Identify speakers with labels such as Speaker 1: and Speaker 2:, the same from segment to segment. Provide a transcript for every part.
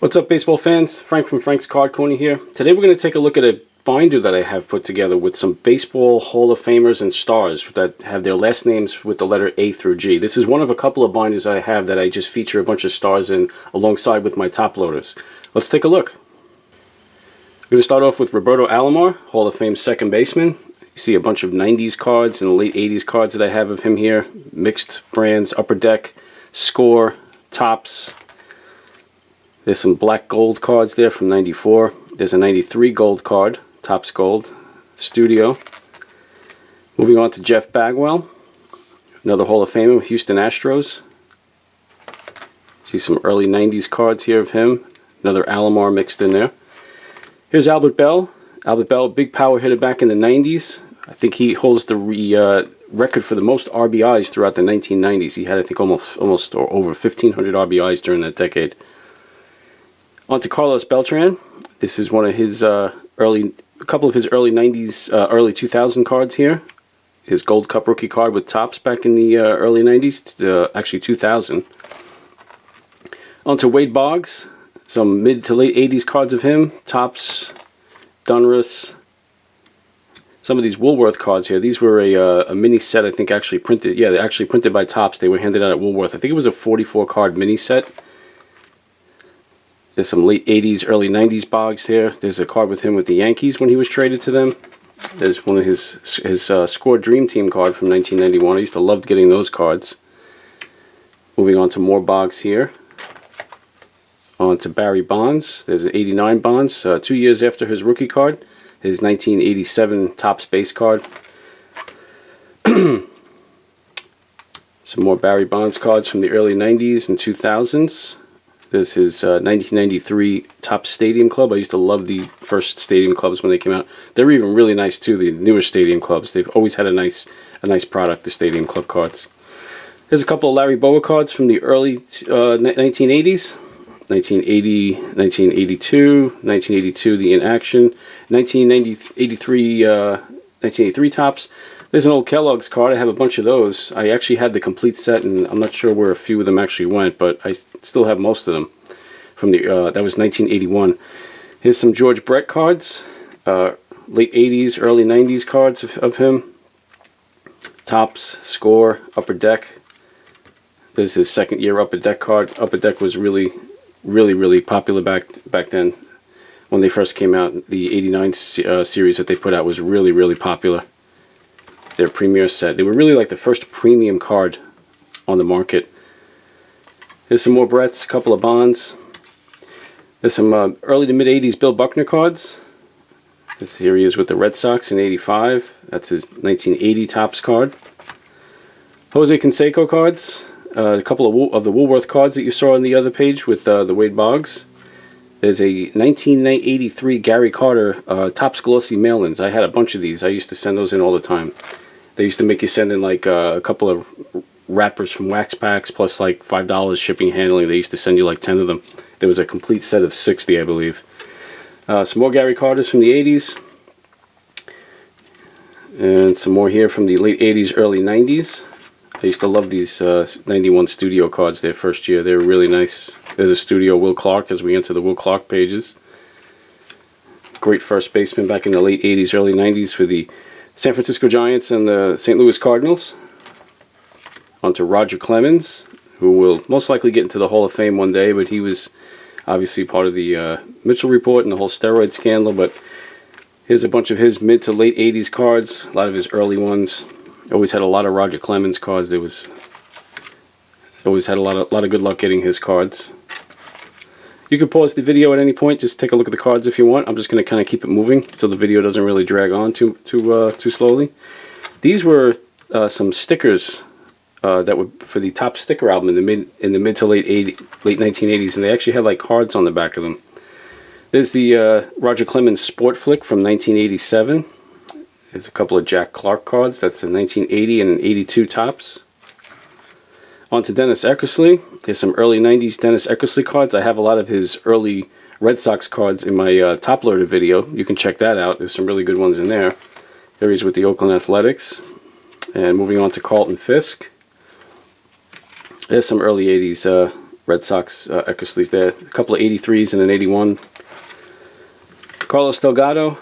Speaker 1: What's up, baseball fans? Frank from Frank's Card Corner here. Today we're going to take a look at a binder that I have put together with some baseball Hall of Famers and stars that have their last names with the letter A through G. This is one of a couple of binders I have that I just feature a bunch of stars in alongside with my top loaders. Let's take a look. We're going to start off with Roberto Alomar, Hall of Fame second baseman. You see a bunch of 90s cards and the late 80s cards that I have of him here. Mixed brands, Upper Deck, Score, Tops. There's some black gold cards there from 94. There's a 93 gold card, Topps Gold, Studio. Moving on to Jeff Bagwell, another Hall of Famer, Houston Astros. See some early 90s cards here of him. Another Alomar mixed in there. Here's Albert Bell. Albert Bell, big power hitter back in the 90s. I think he holds the record for the most RBIs throughout the 1990s. He had, I think, almost or over 1,500 RBIs during that decade. On to Carlos Beltran. This is one of his a couple of his early 90s, early 2000 cards here. His Gold Cup rookie card with Topps back in the early 90s, actually 2000. On to Wade Boggs. Some mid to late 80s cards of him. Topps, Donruss. Some of these Woolworth cards here. These were a mini set, I think, actually printed. Yeah, they actually printed by Topps. They were handed out at Woolworth. I think it was a 44 card mini set. There's some late 80s, early 90s Boggs here. There's a card with him with the Yankees when he was traded to them. There's one of his Score Dream Team card from 1991. I used to love getting those cards. Moving on to more Boggs here. On to Barry Bonds. There's an 89 Bonds, 2 years after his rookie card. His 1987 Topps base card. Some more Barry Bonds cards from the early 90s and 2000s. There's his 1993 Topps Stadium Club. I used to love the first Stadium Clubs when they came out. They're even really nice too, the newer Stadium Clubs. They've always had a nice product, the Stadium Club cards. There's a couple of Larry Bowa cards from the early 1980s. 1980, 1982, 1982, the In Action, 1983 Topps. There's an old Kellogg's card. I have a bunch of those. I actually had the complete set, and I'm not sure where a few of them actually went, but I still have most of them from the that was 1981. Here's some George Brett cards, late 80s, early 90s cards of him. Topps, Score, Upper Deck. There's his second year Upper Deck card. Upper Deck was really popular back then when they first came out. The 89 series that they put out was really popular. Their premier set. They were really like the first premium card on the market. There's some more Bretts, a couple of Bonds. There's some early to mid 80s Bill Buckner cards. Here he is with the Red Sox in 85. That's his 1980 Topps card. Jose Canseco cards. A couple of the Woolworth cards that you saw on the other page with the Wade Boggs. There's a 1983 Gary Carter Topps Glossy mail-ins. I had a bunch of these. I used to send those in all the time. They used to make you send in like a couple of wrappers from Wax Packs plus like $5 shipping and handling. They used to send you like 10 of them. There was a complete set of 60, I believe. Some more Gary Carters from the 80s. And some more here from the late 80s, early 90s. I used to love these 91 Studio cards their first year. They were really nice. There's a Studio Will Clark as we enter the Will Clark pages. Great first baseman back in the late 80s, early 90s for the San Francisco Giants and the St. Louis Cardinals. On to Roger Clemens, who will most likely get into the Hall of Fame one day, but he was obviously part of the Mitchell Report and the whole steroid scandal. But here's a bunch of his mid to late 80s cards, a lot of his early ones. Always had a lot of Roger Clemens cards. Always had a lot of good luck getting his cards. You can pause the video at any point. Just take a look at the cards if you want. I'm just going to kind of keep it moving so the video doesn't really drag on too slowly. These were some stickers that were for the Topps sticker album in the mid to late 1980s, and they actually had like cards on the back of them. There's the Roger Clemens Sport Flick from 1987. There's a couple of Jack Clark cards. That's a 1980 and an 82 Topps. On to Dennis Eckersley. Here's some early 90s Dennis Eckersley cards. I have a lot of his early Red Sox cards in my top loader video. You can check that out. There's some really good ones in there. There he's with the Oakland Athletics. And moving on to Carlton Fisk. There's some early 80s Red Sox Eckersley's there. A couple of 83s and an 81. Carlos Delgado.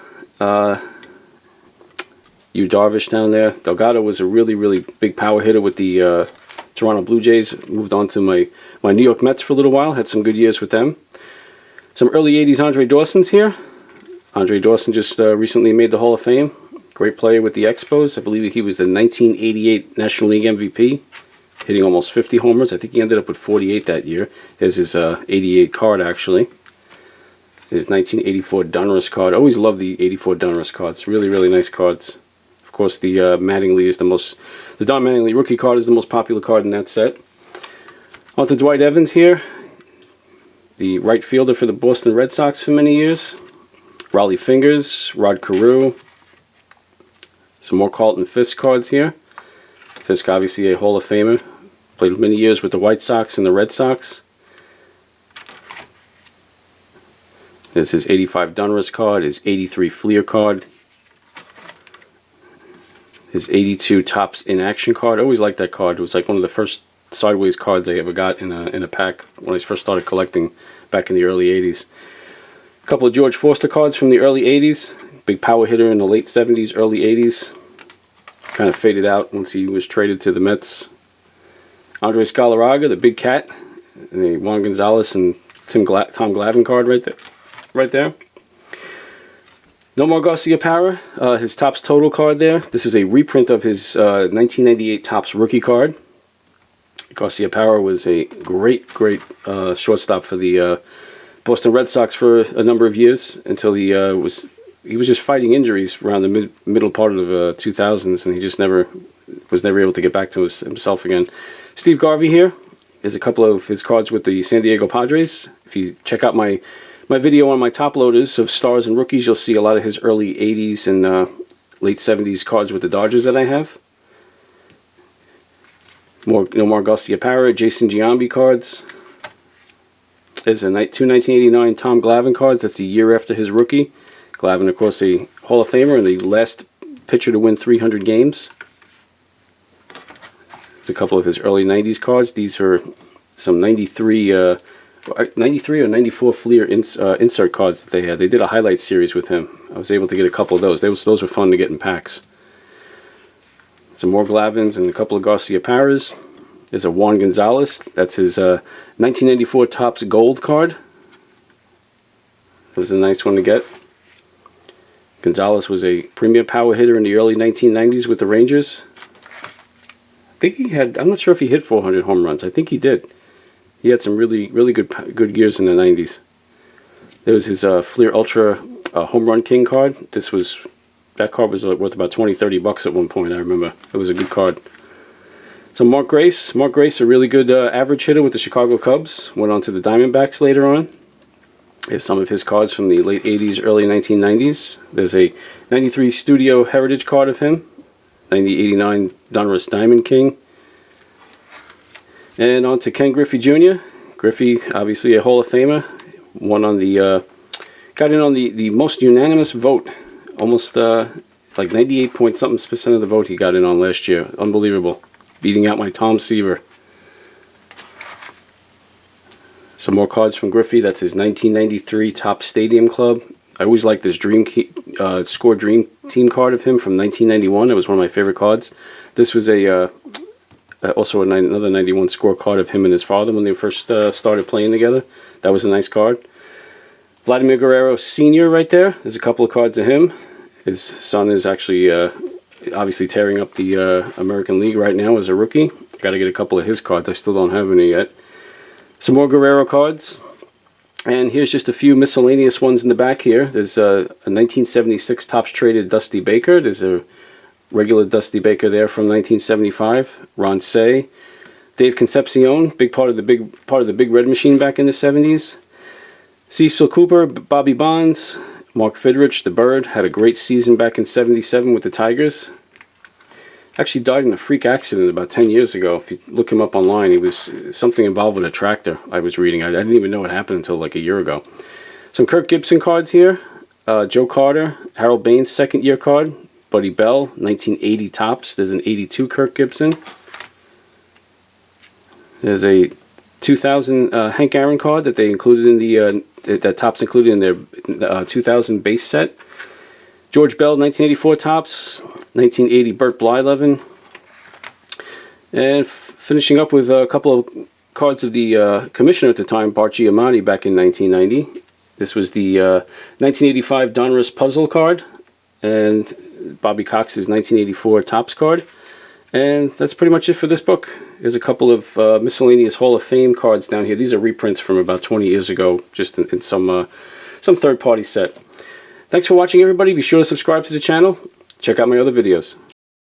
Speaker 1: Yu Darvish down there. Delgado was a really, really big power hitter with the Toronto Blue Jays. Moved on to my New York Mets for a little while. Had some good years with them. Some early 80s Andre Dawson's here. Andre Dawson just recently made the Hall of Fame. Great player with the Expos. I believe he was the 1988 National League MVP, hitting almost 50 homers. I think he ended up with 48 that year. Here's his 88 card, actually. His 1984 Donruss card. Always loved the 84 Donruss cards. Really, really nice cards. Of course, the Mattingly is the Don Mattingly rookie card is the most popular card in that set. On to Dwight Evans here, the right fielder for the Boston Red Sox for many years. Raleigh Fingers, Rod Carew. Some more Carlton Fisk cards here. Fisk, obviously a Hall of Famer. Played many years with the White Sox and the Red Sox. There's his 85 Donruss card, his 83 Fleer card, his 82 Topps in Action card. I always liked that card. It was like one of the first sideways cards I ever got in a pack when I first started collecting back in the early 80s. A couple of George Foster cards from the early 80s. Big power hitter in the late 70s, early 80s. Kind of faded out once he was traded to the Mets. Andres Galarraga, the big cat. And the Juan Gonzalez and Tom Glavine card right there. Nomar Garciaparra, his Topps Total card there. This is a reprint of his 1998 Topps rookie card. Garciaparra was a great shortstop for the Boston Red Sox for a number of years until he was just fighting injuries around the middle part of the 2000s, and he just was never able to get back to himself again. Steve Garvey here. There's a couple of his cards with the San Diego Padres. If you check out my video on my top loaders of stars and rookies, you'll see a lot of his early 80s and late 70s cards with the Dodgers that I have. More Nomar Garciaparra, Jason Giambi cards. There's two 1989 Tom Glavine cards. That's a year after his rookie. Glavine, of course, a Hall of Famer and the last pitcher to win 300 games. There's a couple of his early 90s cards. These are some 93 or 94 Fleer insert cards that they had. They did a highlight series with him. I was able to get a couple of those. Those were fun to get in packs. Some more Glavines and a couple of Garciaparras. There's a Juan Gonzalez. That's his 1994 Topps Gold card. It was a nice one to get. Gonzalez was a premier power hitter in the early 1990s with the Rangers. I think he had, I'm not sure if he hit 400 home runs. I think he did. He had some really good years in the 90s. There was his Fleer Ultra Home Run King card. That card was worth about $20-30 at one point, I remember. It was a good card. So Mark Grace. Mark Grace, a really good average hitter with the Chicago Cubs. Went on to the Diamondbacks later on. Here's some of his cards from the late 80s, early 1990s. There's a 93 Studio Heritage card of him. 89 Donruss Diamond King. And on to Ken Griffey Jr. Griffey, obviously a Hall of Famer. Got in on the most unanimous vote. Almost like 98-point-something% of the vote he got in on last year. Unbelievable. Beating out my Tom Seaver. Some more cards from Griffey. That's his 1993 Topps Stadium Club. I always liked this Score Dream Team card of him from 1991. It was one of my favorite cards. This was also another 91 score card of him and his father when they first started playing together. That was a nice card. Vladimir Guerrero Sr. right there. There's a couple of cards of him. His son is actually obviously tearing up the American League right now as a rookie. Got to get a couple of his cards. I still don't have any yet. Some more Guerrero cards. And here's just a few miscellaneous ones in the back here. There's a 1976 Topps Traded Dusty Baker. There's a regular Dusty Baker there from 1975. Ron Say. Dave Concepcion, big part of the Big Red Machine back in the 70s. Cecil Cooper, Bobby Bonds, Mark Fidrich, the Bird, had a great season back in 77 with the Tigers. Actually died in a freak accident about 10 years ago. If you look him up online, he was something involved with a tractor I was reading. I didn't even know what happened until like a year ago. Some Kirk Gibson cards here. Joe Carter, Harold Baines' second-year card. Buddy Bell, 1980 Topps. There's an 82 Kirk Gibson. There's a 2000 Hank Aaron card that they included in the that Topps included in their 2000 base set. George Bell 1984 Topps, 1980 Burt Blyleven, and finishing up with a couple of cards of the commissioner at the time, Bart Giamatti, back in 1990. This was the 1985 Donruss puzzle card, and Bobby Cox's 1984 Topps card. And that's pretty much it for this book. There's a couple of miscellaneous Hall of Fame cards down here. These are reprints from about 20 years ago, just in some third-party set. Thanks for watching, everybody. Be sure to subscribe to the channel. Check out my other videos.